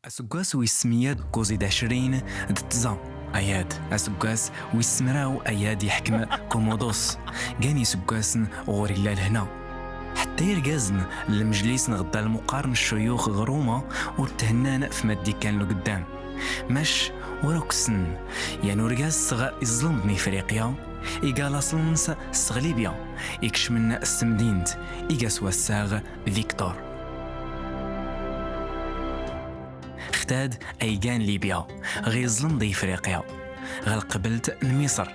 أسقاس ويسمياد كوزيد 20 دتزا أياد أسقاس ويسمراو أياد يحكم كومودوس جاني سقاسن غوريلا لهنا حتى يرقازن المجلس غدا المقارن الشيوخ غرومة والتهنان في مادي كان له قدام مش وروكسن يعني رقاز صغا الظلم بني فريقيا إيقال أصلنس السغليبيا إكش من السمدينت إيقاس وساغ فيكتور اختاد أيقان ليبيا غيظلم ضي فريقيا غالقبلت مصر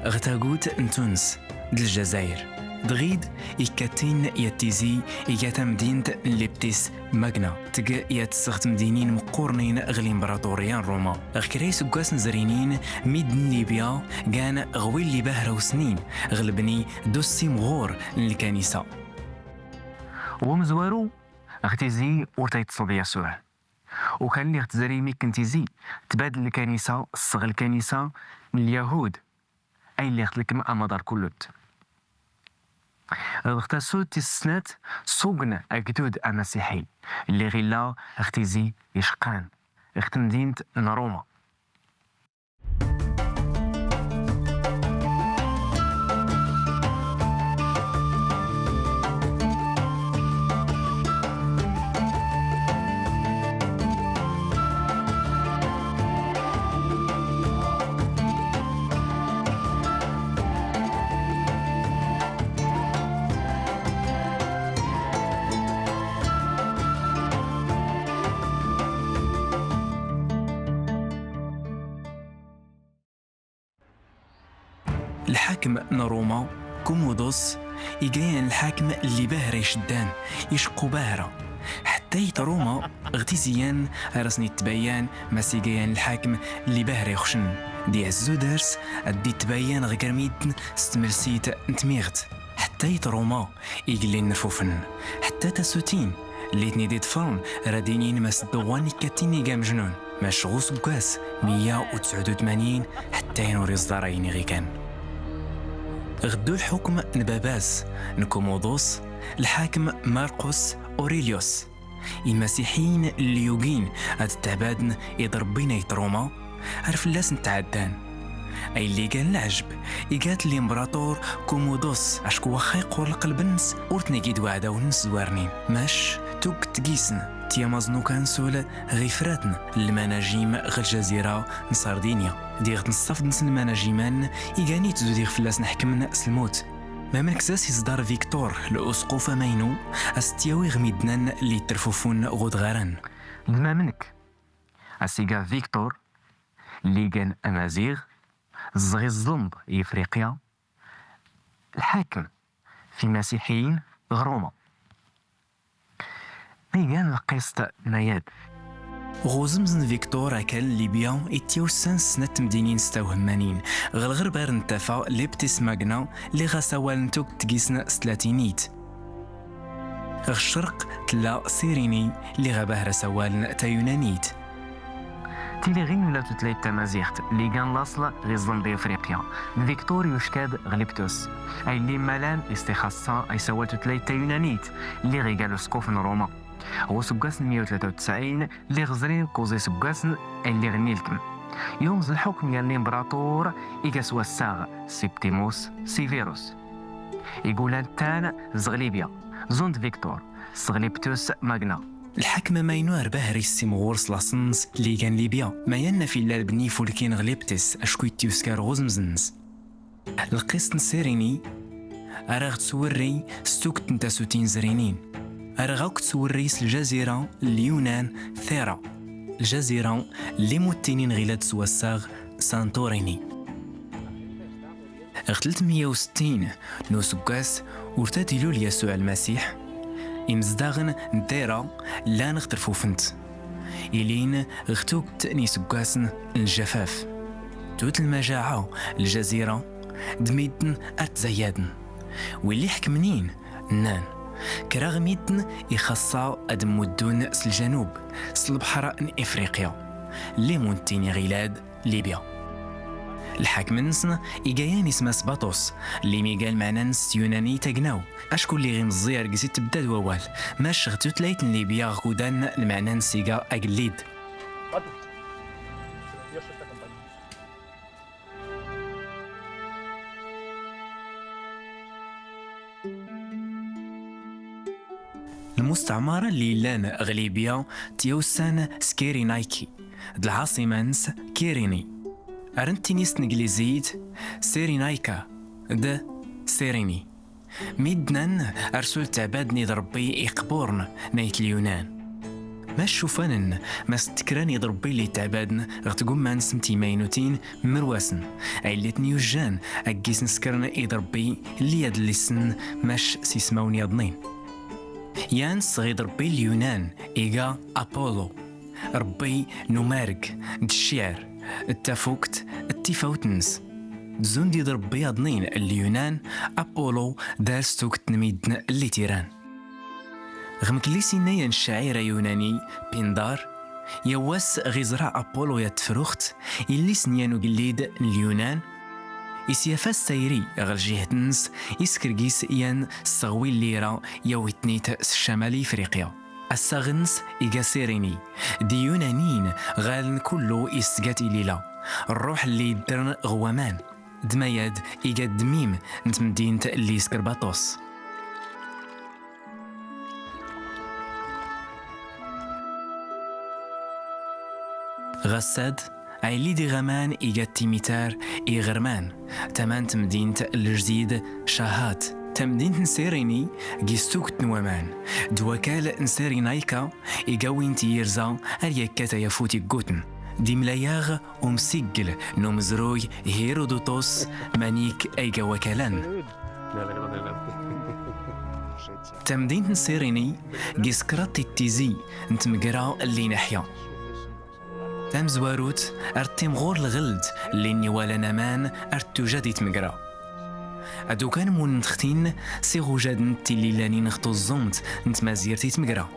غتاقوت تونس الجزائر دغيد إكاتين يتيزي إيكاتا مدينة لبتيس ماغنا تقا يتسغت مدينين مقورنين غلي امبراطوريان روما غكري سقاس نزرينين ميدن ليبيا كان غويل لي باهرة وسنين غلبني دوسي مغور للكنيسة ومزوارو اغتيزي ورتيتصل يسوع وكان اللي اغتزاري ميك كنتيزي تبادل الكنيسة الصغر الكنيسة من اليهود أي اللي اختلكم أمدار كلوت اغتاسو تسنات سوقنا أجدود المسيحي اللي غيلا اختيزي يشقان اختمدينت روما الحاكم نروما كومودوس يجيان الحاكم اللي باهر يشدان يشقو باهرة حتى يتروما اغتيزيان رسني تبيان ماسيجيان الحاكم اللي باهر يخشن دي عزو دارس ادي تبيان غكرميتن استمرسيت نتميغت حتى يتروما يقلين نرفوفن حتى تسوتين اللي دي طفرن رادينين ماس دواني كاتيني جا مجنون مشغوص بكاس 189 حتى ينوري صداريني غي كان غدو الحكم نباباس نكومودوس الحاكم ماركوس أوريليوس المسيحيين الليوغين هاد التعبادن يضربين يتروما عرف اللاس نتعدان اي اللي كان العجب يقات الامبراطور كومودوس عشكو واخا يقول القلب النس ورتنيكيد وعدا ونس زوارنين ماش توك تقيسن تيامازنو كانسول غيفراتن المناجيم غير الجزيرة نصاردينيا ديغ نصف نس المناجيمان يغاني تزوديغ فلاس نحكمنا سلموت ما منكساس يصدر فيكتور الأسقف ماينو استياوي غميدنان اللي ترفوفون غود غاران ما منك اسيغا فيكتور اللي كان امازيغ الصغير الظلمب افريقيا الحاكم في مسيحيين غروما ميغان القسط نياد غوزمزن فيكتور كان ليبيا اتيوسان سنة مدينين 86 غالغرب غير نتافا لبتيس ماغنا اللي غاساوال نتوك تقيسنا سلاتينيت غ الشرق تلا سيريني اللي غاباه رسوال تا يونانيت تيلي غين ولا تتلاي تمازيغت اللي كان لاصل غي الظلم دي افريقيا فيكتور يشكاد غلبتوس اي اللي مالان استخاصة اي سوال تتلاي تا يونانيت اللي غي قالو سقوفن روما هو سقاسن 193 اللي غزرين كوزي سقاسن اللي غني لكم يومز الحكم ديال الامبراطور إيكاس وساغ سيبتيموس سيفيروس يقول تان زغليبيا زوند فيكتور سغليبتوس ماغنا الحكم ماينو أرباه ريسي مغورس لاسنس اللي كان ليبيا ما ينا في اللال بني فولكين غليبتس أشكو يتيوسكار غوزمزنس القسط نسيريني أراغ تسوري ستوك تنتاسوتين زرينين أرغاوك تسوريس الجزيرة اليونان ثيرا الجزيرة اللي موتينين غيلاد سواساغ سانتوريني اغتلت 160 نوسكاس ورتاتيلو ليسوع المسيح إمزداغن نديرا لا نخترفو فنت إلين اغتوك تأني سكاسن الجفاف توت المجاعة الجزيرة دميدن أتزيادن واللي حكمنين نان كراغميدن يخصا أدمودون الجنوب البحر إفريقيا اللي مونتيني غيلاد ليبيا الحاكم نسن إيجايان اسمه سباطوس اللي ميقال معنا نس يوناني تقناو أشكون اللي غير مزيار قسي تبدا ووال ماش غتو تلايت اللي بيا غودان المعنى نسيقا أقليد. المستعمرة اللي لان غليبيا تيوسان سكيرينايكي العاصمة نس كيريني أرنتينيست نجليزيت سيرينايكا سيريني ميدنان أرسل تعباد نيد ربي إقبورن نايت اليونان ما شوفانن ما ستكران يد ربي اللي تعبادن غتقوم ما نسمتي ماينوتين مرواسن أي اللي تنيوجان أكيس نسكرن يد ربي اللي يد اللسن ماش سيسماون يضنين يانس غيد ربي اليونان إيغا أبولو ربي نمارك الشعر التفوكت التفاوتنس زون دي ربي أضنين اليونان أبولو دارستوك تنميدن اللي تيران غمك اللي سينايا الشاعر يوناني بيندار يواس غيزرع أبولو يتفروخت اللي سنيانو قليد اليونان يسيافاس سايري غال جهتنس يسكرقيس يان الصغوي الليرة يويتنيت الشمالي إفريقيا الساغنس إيجا سيريني دي يونانيين غالن كلو يستقاتي ليلة الروح اللي درن غوامان دمياد إيجا دميم نت مدينة اللي سكرباطوس غساد عيلي دي غمان إيجا تيميتار إي غرمان تمان تمدينة الجديد شاهات تمدينة نسيريني جيستوك تنوامان دواكال نسيرينايكا إيجاوين تيرزا أريكاتا يفوتي قوتن دي ملاياغ ومسيقل نومزروي هيرودوتوس مانيك أيجا وكالان تمدينة نسيريني جيسكرات التيزي نتمقرا اللي نحيا تام زواروت ارتيم غور الغلد اللي نيوالا نامان ارتو جادي تمقرا ادو كان مون نتختين سيغو جاد نتي اللي لاني نختو الزومت نت مازيرتي تمقرا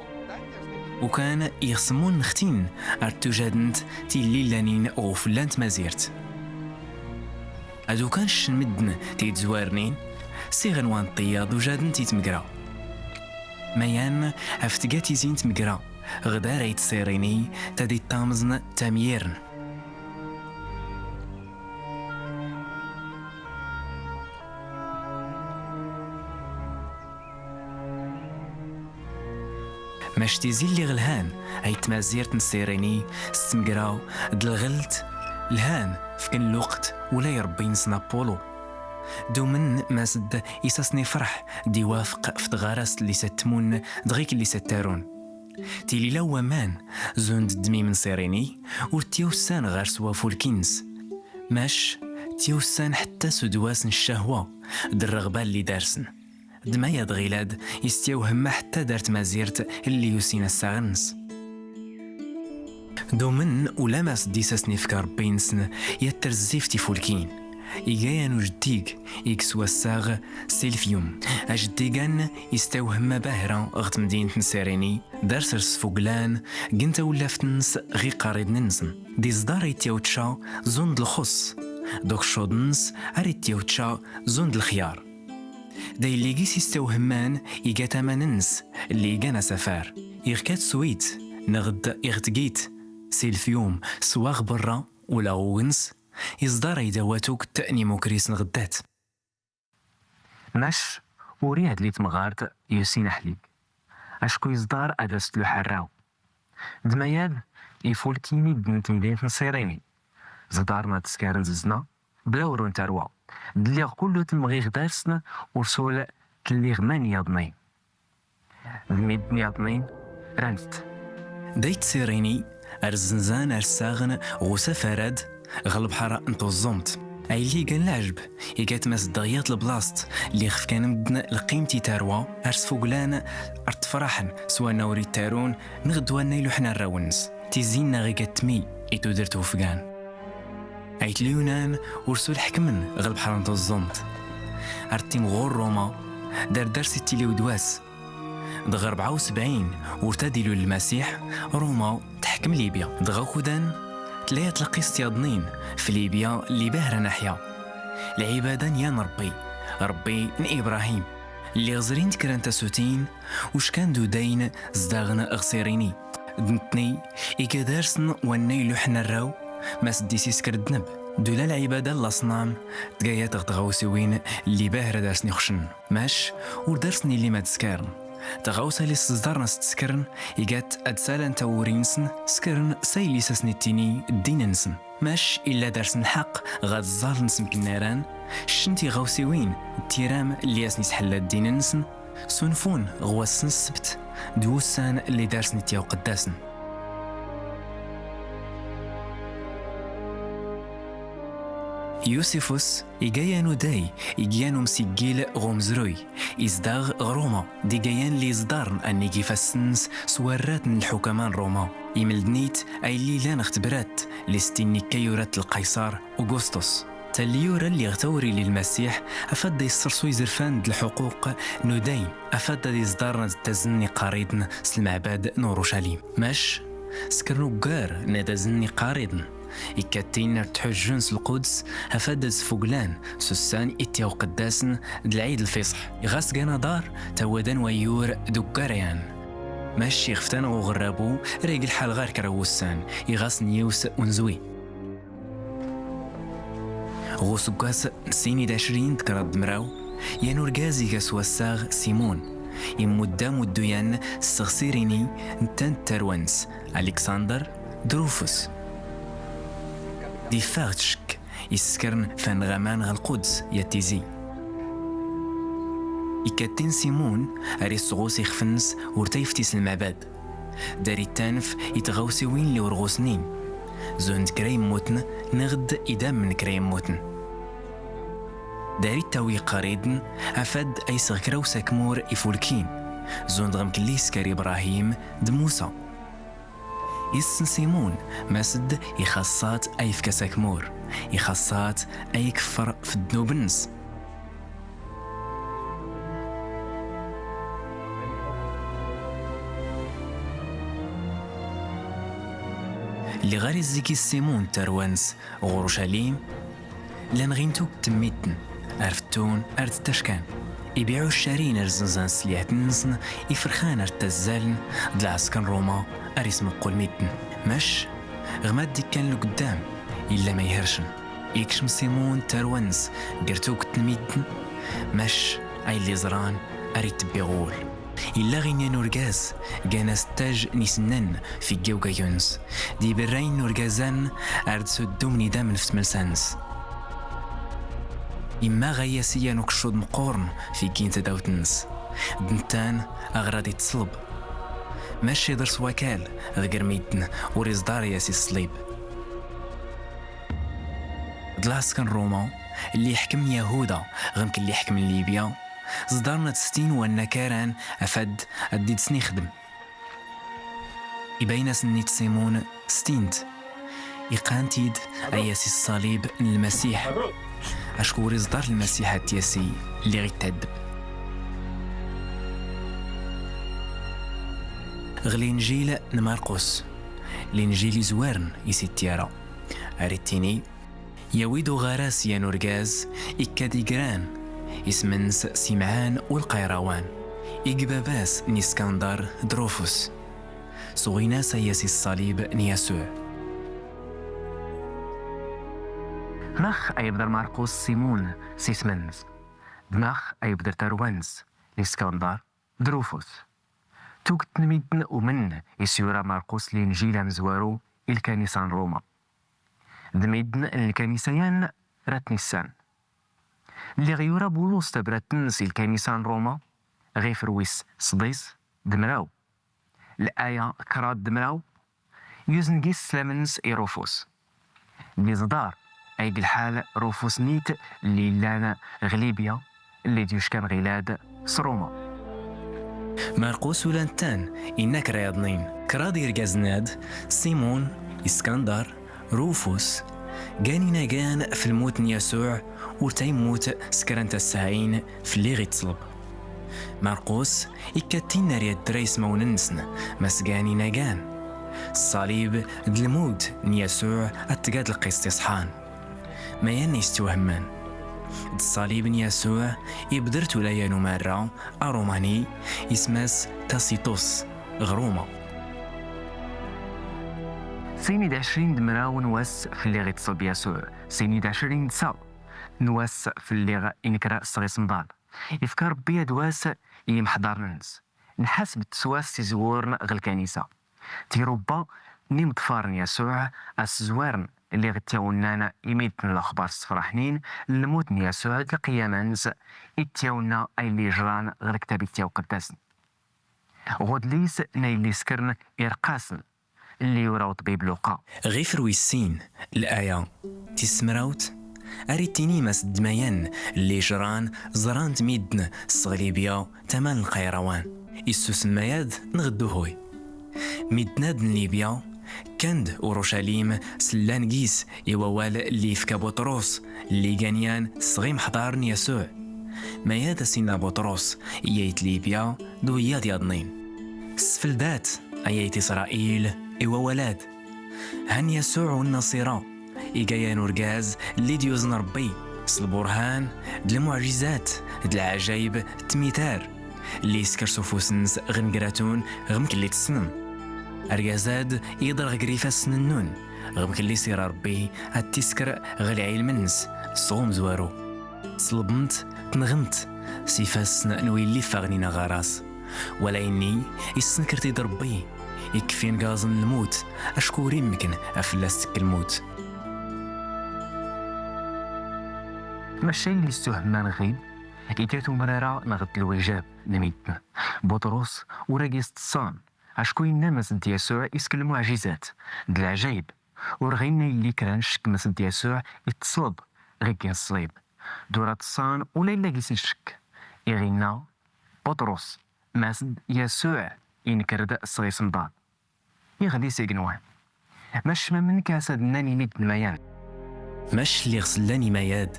وكان يخصمون نختين ارتو جاد نت تي اللي لاني غوفلان تمازيرت ادو كان شنمدن تيتزوارنين سيغنوان طياد وجاد نتي تمقرا ميان افتقاتي زين تمقرا غدا ريت سيريني تدي تامزن تاميرن ماشتي زي اللي غلهان اي تمازيرت نسيريني ستمقراو دلغلت الهان فكن الوقت ولا يربي نسنا بولو دو من ما سد يساسني فرح دي وافق في دغارس اللي ستمون دغيك اللي ستارون تيلي لو مان زوند دمي من سيريني ورتيوسان غار سوا فولكينز ماش تيوسان حتى سدواس الشهوة الرغبة اللي دارسن دمايا دغيلاد يستيوهم حتى دارت مازيرت اللي يوسينا الساغنس دو من ولا ما سديساسني فكار بينسن يترزيفتي فولكين إيجايان وجديك إكسوا الساغ سيلفيوم أجديغان يستوهم باهرة غت مدينة نسيريني دارس رسفوقلان قنتا ولافتنس غي قارد ننسن دي زدار يتيوتشا زوند الخص دوك شودنس أريتيوتشا زوند الخيار داي اللي قيس يستوهمان إيجاتا مننس اللي إيجانا سفار إغكات سويت نغد إغتقيت سيلفيوم سواغ برا ولا غونس إصدار يدواتوك تأني مكريس نغدات ناش وريد لي تمغارت يوسين حليق أشكو إصدار أدست له حراو دمياد يفولكيني بنت مدينة نصيريني زدارنا تسكارن ززنا بلا ورون تروا دليغ كله تمغيغ دارسنا ورسول تليغ من يضنين الميدني يضنين رانت دايت سيريني أرزنزان أرساغن غوسا فراد غلب حارة انتو الزومت اي اللي كان العجب يكات ماس دغيات البلاصت اللي خف كان مدن القيمتي تاروا ارس فوقلان ارت فرحن سوا نوري تارون نغدوان نيلو حنا الراونس تيزينا غي كتمي ايتو درتو فقان ايت اليونان ورسو الحكمن غلب حارة انتو الزومت ارتيم غور روما دار درس التيلي ودواس دغ 74 ورتدلو للمسيح روما تحكم ليبيا دغا خدان تلاقي تلقي استياضنين في ليبيا اللي باهرة ناحية العبادة يا ربي ن إبراهيم اللي غزرين تكران تسوتين وش كان دو دين زداغن غصيريني دنتني إكادارسن واني لحنا الراو ما سديسي سكر الدنب دولا العبادة الأصنام تقايا تغوسوين اللي باهرة دارسني خشن ماش ودارسني اللي ما تسكرن تغوصا اللي صدرنا ستسكرن إيقات أدسالان تاورينسن سكرن سايلي ساسني التيني الدين نسن ماش إلا دارسن الحق غاد الزار نسم كناران شنتي غوسيوين التيرام اللي ياسني سحلا الدين نسن سنفون غواسن السبت دوسان اللي دارسني تياو قداسن يوسفوس إيجايانو داي إيجيانو مسيجيل غومزروي إزداغ غروما دي جايان لي زدارن أني كيفاسنس سوارات من الحكمان روما يملدنيت أي اللي لان اختبرات لستيني كيورات القيصر أوغسطس تاليورا اللي اغتوري للمسيح أفاد يسرسو يزرفان الحقوق نودين أفاد يزدارن تزني قاريدن سلمعباد نورشاليم ماش سكرنو قار نادزني قاريدن إكاتين تحجنس القدس هفادز فوقلان سوسان إتياو قداسن دالعيد الفصح يغاس قانا دار تودان ويور دوكاريان ماشي خفتان وغرابو ريق الحال غير كراوسان يغاس نيوس ونزوي غوسو قاس نسيني داشرين تكراد مراو يانور غازي كاسوا الساغ سيمون يمودام الدويان السغسيريني نتان تروانس ألكسندر دروفوس دي فاغتشك يسكرن فان غامان غالقدس ياتيزي إكاتين سيمون أريس غوسي خفنس ورتيفتيس المعباد داري التانف يتغوسي وين لي ورغوسنين زوند كريم موتن نغد إدام من كريم موتن داري التاوي قريدن أفاد أي سغكراو ساكمور إفولكين زوند غمكليس كاري إبراهيم دموسى يسن سيمون ماسد يخصات أي فكساكمور يخصات أي كفر في الدنوبنس اللي غاري الزيكي سيمون تروانس غورشاليم لان غينتوك تميتن عرفتون أرد تشكان يبيعوا الشارين رزنزان سليات نسن يفرخان ارتزالن دلعسكن روما أريسم قول ميتن مش غماد دي كان له قدام إلا ما يهرشن يكشم سيمون تروانس قرتوك تنميتن مش أي اللي زران أريد بيغول إلا غينيا نورغاز جانا ستاج نيسنن في جوجا يونس دي برين نورغازان أرد سدومني دام نفت ملسانس إما غياسيا نكشود مقورن في كين تداوتنس دنتان أغراضي تصلب ماشي درس وكال ذكر ميتن وريزدار ياسي الصليب دلاسكن روما اللي يحكم يهودا غمك اللي يحكم ليبيا زدارنا تستين والنكاران أفد أديد سني خدم يبين سنيت سيمون ستينت يقانتيد أياسي الصليب المسيح أشكوري زدار المسيح التياسي اللي غيت تعدب غلي إنجيل نمارقوس الإنجيل زوارن يسيتيارا أريتيني يويدو غراس يا نورغاز إكاديجران اسمنس سمعان والقيروان إقباباس نيسكندر دروفوس صغيناس ياسي الصليب نياسوع نخ أيبدر مارقوس سيمون سيسمنز دماغ أيبدر تروانس لإسكندر دروفوس توك تنميدن ومن يسيورا مارقوس لإنجيلا مزوارو الكنيسان روما دميدن الكنيسيان راتنسان اللي غيورا بولوس تبراتنس الكنيسان روما غيفرويس صديس دمراو الآية كراد دمراو يوزنجيس سلامنس إيروفوس بيزدار أي الحال روفوس نيت اللي لانا غليبيا اللي ديوش كان غيلاد سروما مارقوس ولانتان إنك رياضنين كراد يرجازناد سيمون إسكندر روفوس جاني ناجان في الموت يسوع وتيموت سكرنت الساعين في اللي غيتصلب مارقوس إكاتين رياد دريس موننسن مسجاني ناجان الصليب الموت يسوع اتقاد القسط صحان ما يستوهمان الصليب يسوع يبدرت ولا ينمارا أروماني يسماس تاسيتوس غروما سينيد 20 دمرا نواس في اللي غيتصل بيسوع سينيد 20 سا نواس في اللي إنكرا صغي صندال يفكر بيا دواس يمحضر الناس نحسب تسواس تزورن غير الكنيسة تيروبا نيم طفارن يسوع الزوارن اللي غتاولنا يميتن الأخبار الصفراحنين الموت يسوع القيامانز يتاولنا أي اللي جران غير كتاب يتاو قداسن غود ليس نايلي سكرن إرقاسن اللي يراو طبيب لوقا غيفر ويسين الآية تسمراوت أريتيني ماس الدميان اللي جران زران تميدن الصغليبيا تمان القيروان إسوس المياد نغدوهوي ميدناد ليبيا كاند أورشليم سلان قيس يووال اللي في بطرس اللي جانيان صغي محضار يسوع مياد سينا بطرس إيايت ليبيا دويا ديادنين السفلدات أيايت إسرائيل إيوالاد هن يسوع والنصيرة إيجايان ورقاز اللي ديوزن ربي البرهان المعجزات العجايب التميتار اللي يسكر سفوسنس غنقراتون غمك اللي تسنن أرقازاد يضرغ قريفة سننون غمك اللي سير ربي التسكر غالي عيل منس صوم زوارو تصلبمت تنغمت سيفاس نوي اللي فاغنينا غراس ولا إني يسنكر تيد ربي يكفين غازن الموت أشكور يمكن أفلاستك الموت ماشي اللي استهمان غيب إتاتو مرارا نغد الوجاب نميتنا بطرس وراقيس تصان عشكوين نامس انت يسوع يسكن المعجزات د العجايب ورغينا اللي كان شك مس انت يسوع يتصلب غيكين الصليب دورة تصان ولا إلا قيس الشك يغينا بطرس ماسد يسوع ينكرد الصغي صندال يغلي سيقنوان ماش ما من كاسد ناني ميد الميان ماش اللي غسلاني مياد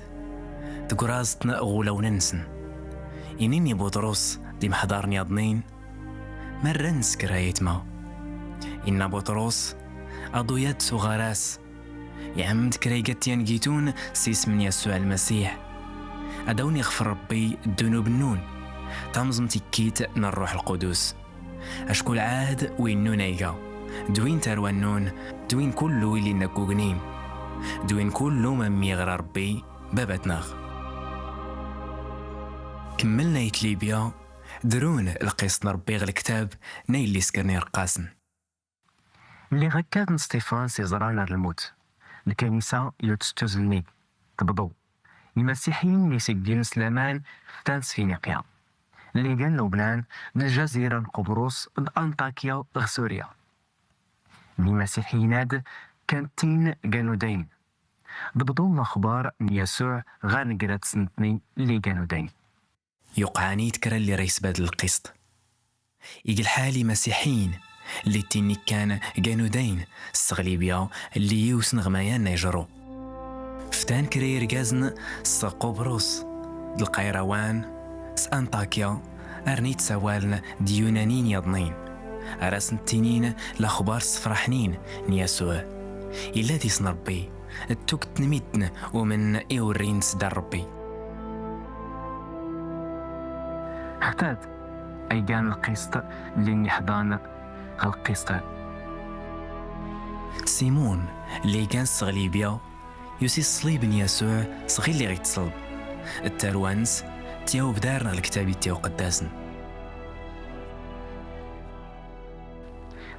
تقرازتنا غولو ننسن إنني بطرس دي محضرني أضنين مرة نسكر هيتما إن بطرس أضويات صغاراس يعمد كريقات ينجيتون سيس من يسوع المسيح أدوني يغفر ربي الذنوب النون تمزم تكيت من الروح القدس أشكو العهد وينو نايقا دوين تروانون دوين كلو اللي نكوغنين دوين كلو من ميغرى ربي بابتناغ كملنا يتليبيا درون القسط ربي غير الكتاب نايل اللي سكرني رقاسن اللي غكاد ستيفان سيزرانا الموت الكنيسة يتستوزلني تبضو المسيحيين اللي سجلين سلامان تانس في نقيا اللي كان لبنان الجزيرة قبرص أنطاكيا سوريا المسيحيين كانتين جانودين ضبطوا الأخبار من يسوع غير نقرات سنتني اللي جانودين يقعاني تكرا اللي ريس باد القسط يجي الحالي مسيحيين اللي تيني كان جانودين الصغليبيا اللي يوسن غمايان يجرو فتان كرير جازن قبرص القيروان أنطاكيا أرنيت سوالن ديونانين يضنين أراسن التنين الأخبار صفرحنين نيسوع إلا دي ربي التوكت نميتن ومن إيورين سدار ربي حتى أي كان القسط اللي نحضان القسط سيمون اللي كان صغليبيا يوسي الصليب يسوع صغير اللي غيتصلب التروانس تياو بدارنا الكتابي تياو قداسن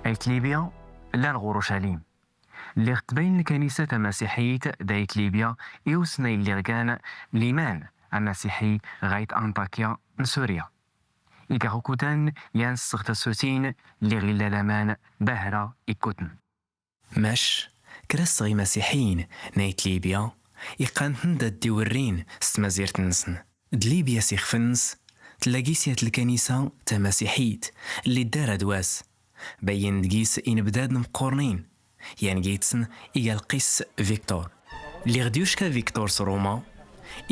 أيت ليبيا لا أورشليم اللي تبين الكنيسة المسيحية دايت ليبيا يوسنا اللي كان ليمان المسيحي غايت أنطاكيا من سوريا إيكاروكوتان يانس سغتاسوتين اللي غيلا لامان باهرة إيكوتن ماش كراس غي مسيحيين نايت ليبيا يقانتن دا ديورين ستمازيرت نسن دليبيا سيخفنس تلاقيسيات الكنيسة تا مسيحيت اللي دار دواس بين دقيس إن بداد مقورنين يعني جيتسن إيجال قيس فيكتور اللي غديوشكا فيكتور سروما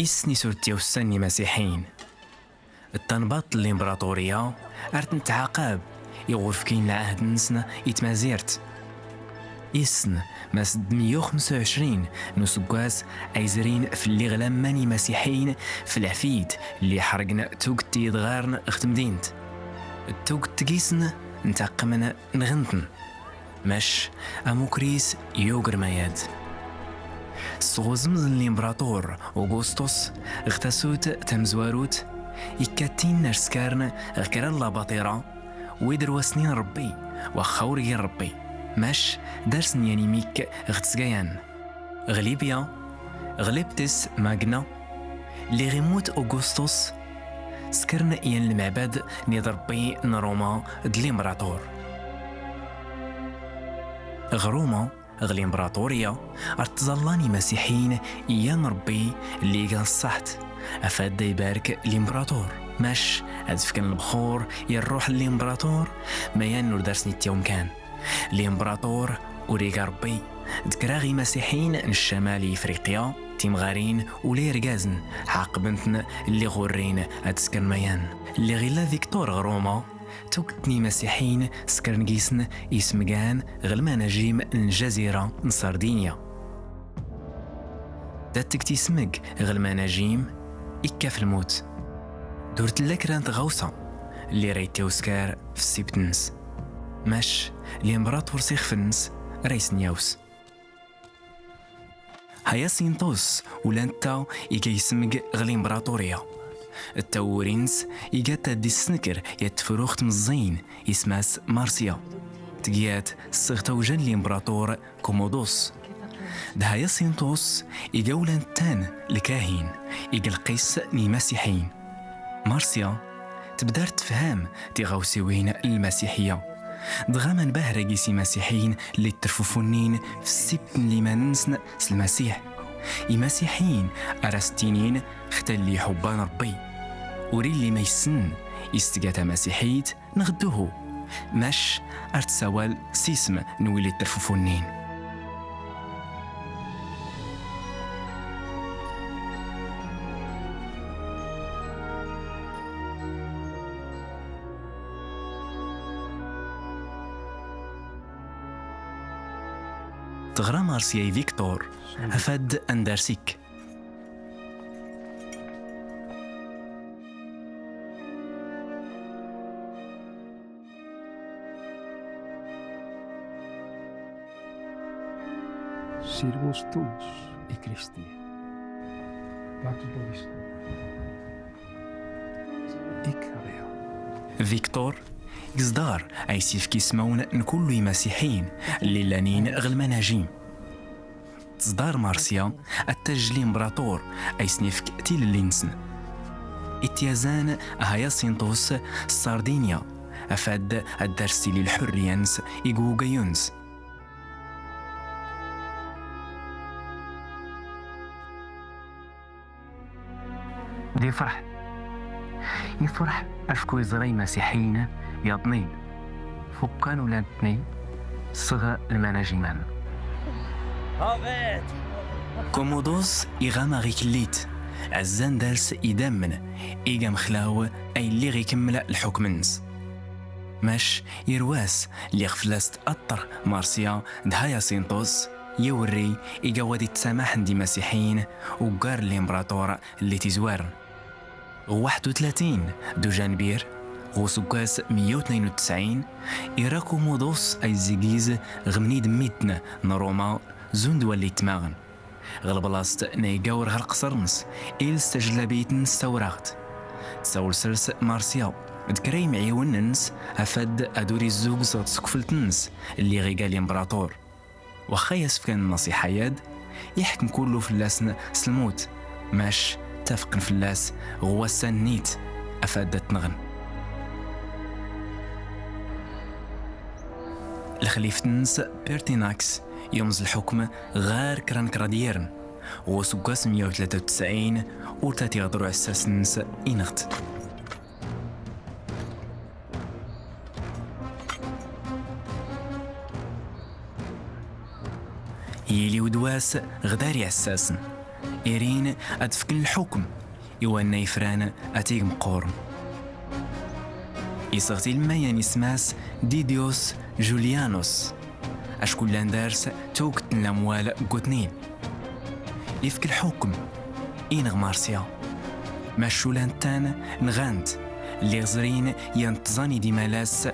إسني سورتيو السني مسيحيين التنباط الإمبراطورية أرتن تعاقب يغرف كين لعهد نسنا يتمازيرت إسن مسد 125 نسقاس أيزرين في اللي غلماني مسيحيين في العفيد اللي حرقنا توق تيدغارن اختمدينت توق تقيسن نتاقمنا نغنطن مش أموكريس يوغر ماياد سغوزمز الإمبراطور أوغوستوس اغتسوت تمزواروت يكاتين نرسكارن غكرا الله باطرة ويدروا سنين ربي وخوري ربي ماش درس نيانيميك غتسقيان غليبيا غلبتس ماغنا اللي غيموت أوغوستوس سكرن إيان المعبد نيد ربي نروما د الإمبراطور غروما غلي امبراطورية ارتظلاني مسيحيين إيان ربي اللي قال الصحت أفاد يبارك الإمبراطور ماش أدفكن البخور يروح الإمبراطور ما ينور درسني التيوم كان الإمبراطور وريقا ربي ذكراغي مسيحيين الشمالي إفريقيا تيمغارين ولي رقازن حق بنتنا اللي غورين أتسكن ميان اللي غيلا فيكتور غروما توقتني مسيحيين سكرنجيسن اسمجان غلما نجيم الجزيرة سردينيا داتك تيسمج غلما نجيم إكا في الموت دورت لك رانت غوصة اللي ريتي وسكار في السيبتنس ماش الإمبراطور سيخفنس ريس نياوس هيا سينطوس ولانتا إيكا يسمج غل إمبراطوريا التورينس إيجاتا دي السنكر يتفروخت مزين اسماس مارسيا تقيات سغتوجن الإمبراطور كومودوس دهايا سينطوس إيجاولان تان لكاهين إيجا القيس مسيحيين مارسيا تبدار تفهم تيغاوسيوين المسيحية دغاما بهرقيسي مسيحيين اللي ترفوفونين في السبت اللي ما ننسن المسيح المسيحيين أرستينين ختلي حبان ربي وري اللي ما يسن يستقاتا مسيحيت نغدوه ماش أرتسوال سيسم نولي ترفوفونين تغرى مارسياي فيكتور أفاد أندرسيك Sirvos todos y Cristi. Pato por esto. إكريا. فيكتور إصدار أيسيف كيسمون نكولو مسيحيين اللي لانين غلما نجيم تصدار مارسيا التاج الإمبراطور أيسنيفك تيل اللينسن اتيازان هيا سينطوس السردينيا أفاد الدرسي للحريانس إيغوغيونس دي يفرح أشكو يزري مسيحيين يضنين فكان ولا اثنين صغى المناجمان كومودوس إغاما غيكليت عزان دارس إدامن إيغا مخلاو أي اللي غيكمل الحكمنس ماش يرواس اللي غفلاست أطر مارسيا دهايا سينطوس يوري إيغا وادي تسامح دي مسيحيين وقار الإمبراطور اللي تزوارن 31 دو جانبير غوسوكاس 192 إيراكو مودوس أي زيجيز غمنيد ميتنا نروما زوند ولي تماغن غلبلاست نيقاور هالقصرنس إيل استجلابيتن استوراغت تساول سرس مارسيا دكريم عيوننس أفاد أدوري الزوج صوت سكفلتنس اللي غيقال الإمبراطور وخيس كان النصيحة ياد يحكم كله في اللاسن سلموت ماش تفقن في اللاس غواسان نيت أفادت نغن الخليفتنس بيرتيناكس يومز الحكم غير كران كراديرن وسوكاس 193 وتاتي غدرو أساسنس إنغت يلي ودواس غداري أساسن إيرين أدفكن الحكم يوانا يفران أتيق مقورن يصغتي المايان اسماس ديديوس جوليانوس أشكون لاندارس توقت الأموال قوتنين يفك الحكم إنغ مارسيا ماشو لانتان نغاند اللي غزرين ينتظاني دي مالاس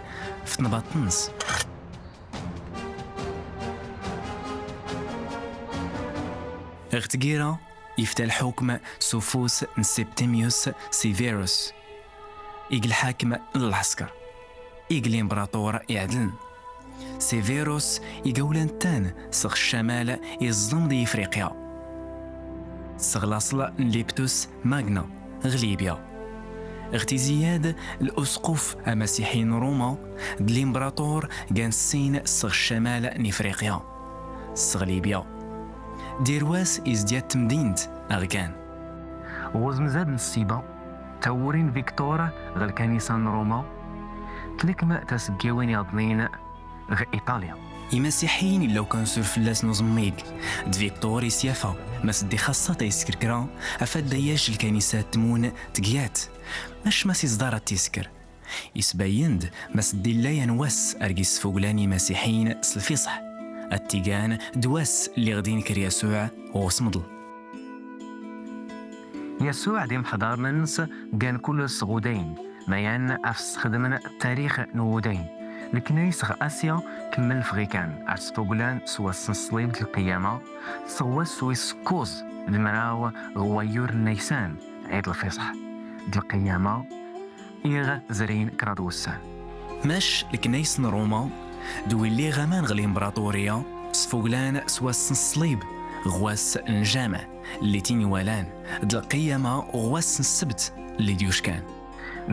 في نباطنس اغتقيرا يفتى الحكم سوفوس سبتيميوس سيفيروس إيق الحاكم العسكر إيق الإمبراطور يعدلن سيفيروس يقولن تان سغ الشمال يظلم دي إفريقيا سغلاصل ليبتوس ماغنا غليبيا اغتي زياد الأسقف المسيحيين روما الإمبراطور كان السين سغ الشمال نفريقيا سغ ليبيا ديرواس إزدياد تمدينت أغكان وزمزاد السيبا تورين فيكتورا غير كنيسة روما تلكما تسقيوين يضنين غير إيطاليا المسيحيين لو كان سور فلاس نظميق فيكتوري سيافا ما سدي خاصة تيسكركرا أفاد دياش الكنيسات تمون تقيات ماش ماسي صدارة تيسكر يسبيند ما سدي لا ينوس أرقيس فوقلاني مسيحيين سلفيصح التيجان دواس اللي غدين كرياسوع وصمدل يسوع ديم حضار منس كان كل الصغودين ميان أفس خدمنا تاريخ نودين الكنايس غ آسيا كمل فغيكان أرسطوغلان سوا الصليب القيامة سوا سويس كوز المراو غويور نيسان عيد الفصح د القيامة إيغ زرين كرادوسان ماش الكنايس روما دو اللي غمان غ الإمبراطورية سفوغلان سوا الصليب غواس الجامع اللي تيني والان د القيامة غواس السبت اللي ديوش كان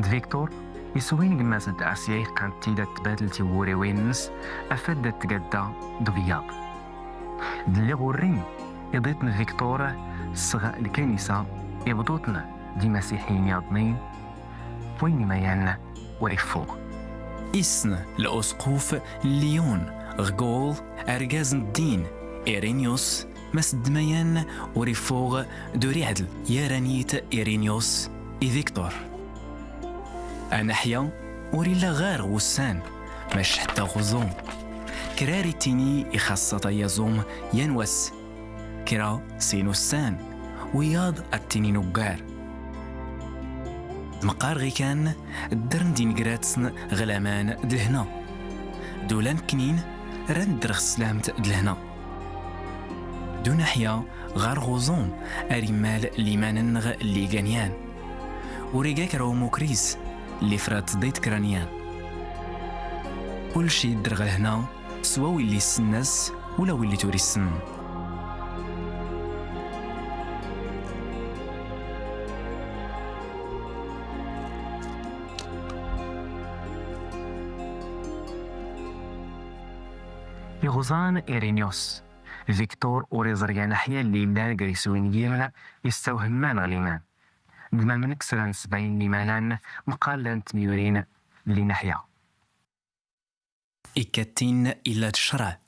فيكتور يسوين قماس د آسيا كانت تيدا تبادل تيوري وينس أفاد تقدا دبياب دلي غورين يضيتنا فيكتور صغا الكنيسة يبضوتنا دي مسيحيين يضنين وين ما يانا وريفوق إسن الأسقوف ليون غقول أرجاز الدين إيرينيوس مسد ميان وريفوغ دوري عدل يارانيت إيرينيوس فيكتور أنحيا وريلا غار غسان مش حتى غزوم كراري تيني يخصط يزوم ينوس كرا سينوسان وياض التيني نقار مقار غي كان الدرن دين قراتسن غلامان دلهنا دولان كنين رندر خسلامت دلهنا دو ناحية غار غوزون أريمال ليمان نغ اللي غانيان وريقاك راو موكريس اللي فرات ضيت كرانيان كل شي درغ هنا سوا ويلي السناس ولا ويلي توري السن يغزان إيرينيوس فيكتور وريزريا ناحية اللي لا قريسوين جيرنا يستوهمان غليمان بما من كسران 70 ليمانان مقالان تميورين اللي ناحية إكاتين إلا تشرع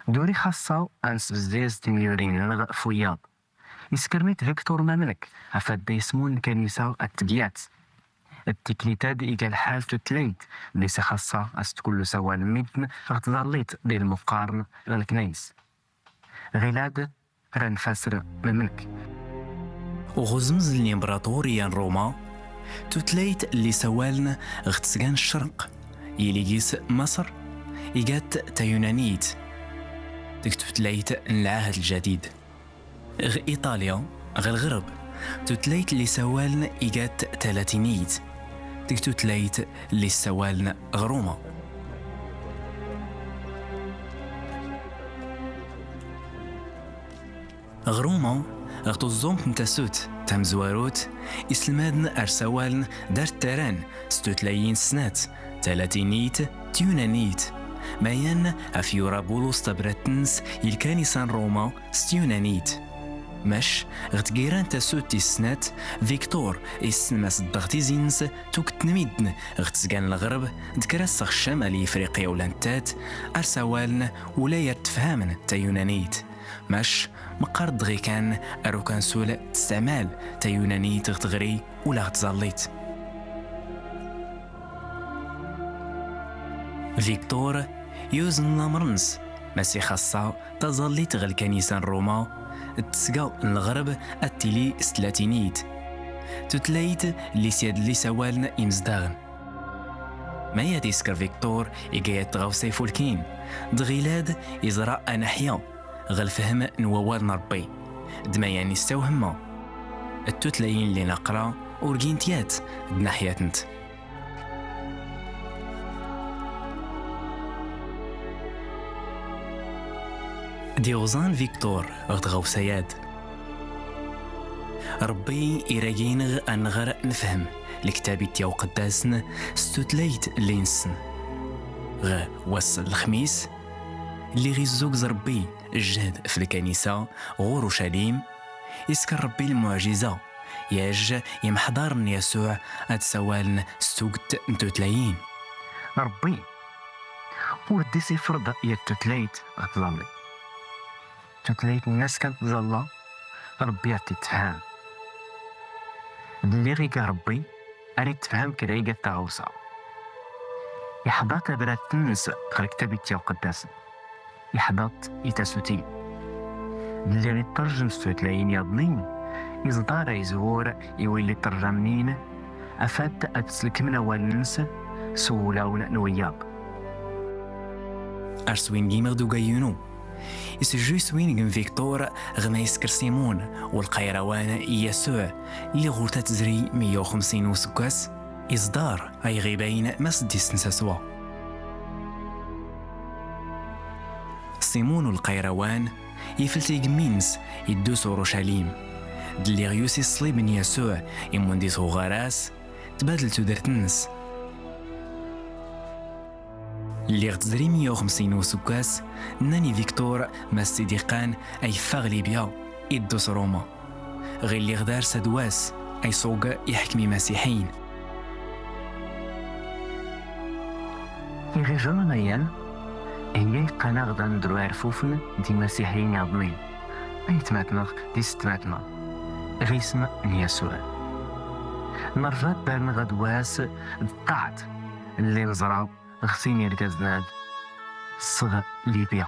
دوري خاصة أنس بزيز تميورين نغ فوياض يسكرميت فيكتور ماملك أفاد ديسمون كنيسة التقيات التكنيتاد إيقال حال تتليت ليس خاصة أستكل سوا الميتن غتظليت ديال المقارن غالكنايس غلاد رنفاسر مملك وغزمز الإمبراطورية روما تتليت اللي سوالنا غتسكان الشرق يليجيس مصر إيجات تيونانيت تكتبتليت العهد الجديد غ إيطاليا غ الغرب تتليت اللي سوالنا إيجات تلاتينيت تكتبتليت اللي سوالنا غ روما غ روما غتو الزوم تنتاسوت تمزواروت إسلمادن أرسوالن دار تاران ستوتلايين سنات تلاتينيت تيونانيت مايان أفيورا بولوس تبرتنس يلكانيسان روما ستيونانيت مش غتقيران تاسوت تيسنات فيكتور إسنماس الضغتيزينس توكتنميدن غتسقان الغرب دكراسخ الشمالي إفريقيا ولانتات أرسوالن ولا يرتفهامن تيونانيت مش مقارد غي كان أروكان سول تستعمال تيوناني تغتغري ولا غتزاليت فيكتور يوزن لامرنس ماسي خاصة تظل تغل كنيسة روما تسقى الغرب التلي ستلاتينيت تتلايت اللي سياد اللي سوالنا إمزداغن ما يديسكر فيكتور إيجايات غوصي فولكين دغيلاد يزرع أنحيا غل فهم نووال نربي دما يعني استوهما التتلاين اللي نقرا ورجينتيات دناحياتنت ديوزان فيكتور غتغوصياد ربي إراجينغ أنغر نفهم الكتاب تياو قداسن ستوتليت لينسن وصل الخميس اللي غيزوك ربي الجهد في الكنيسة غورشليم يسكر ربي المعجزة ياج يمحضر يسوع أتسوالن ستوكت نتوتلاين ربي ودي سفر يتتليت أطلالي تتليت الناس كانت ظلة ربي تتفهم اللي غيقا ربي أريد تفهم كريقا تغوصا يحضات برات تنس غير كتابي تياو قداس يحضات يتاسوتين اللي غير ترجم ستوتلاين يضنين يزدار يزور يولي ترجمنين أفاد أتسلك من أول ننسى سولاون نوياب أرسوين جيمر دو غايونو يسجو سوين فيكتور غما يسكر سيمون والقيروان يسوع اللي غورتا تزري 150 وسكاس إصدار أي غيبين مسدس نساسوا سيمون والقيروان يفلتي مينس يدوس أورشليم دلي غيوسي الصليب من يسوع يمونديسو غراس تبادل تدرتنس اللي غتزري 150 وسكاس ناني فيكتور ما الصديقان أي فاغليبيا إدوس روما غير اللي غدار سدواس أي سوق يحكمي مسيحيين غير جمعيا هي قناة غدا ندرو عرفوفن دي مسيحيين عظمين أي تماتنا دي ستماتنا غيسم يسوع مرات بان غدواس الطاعت اللي نزرعو غسين يركزناد صغر ليبيا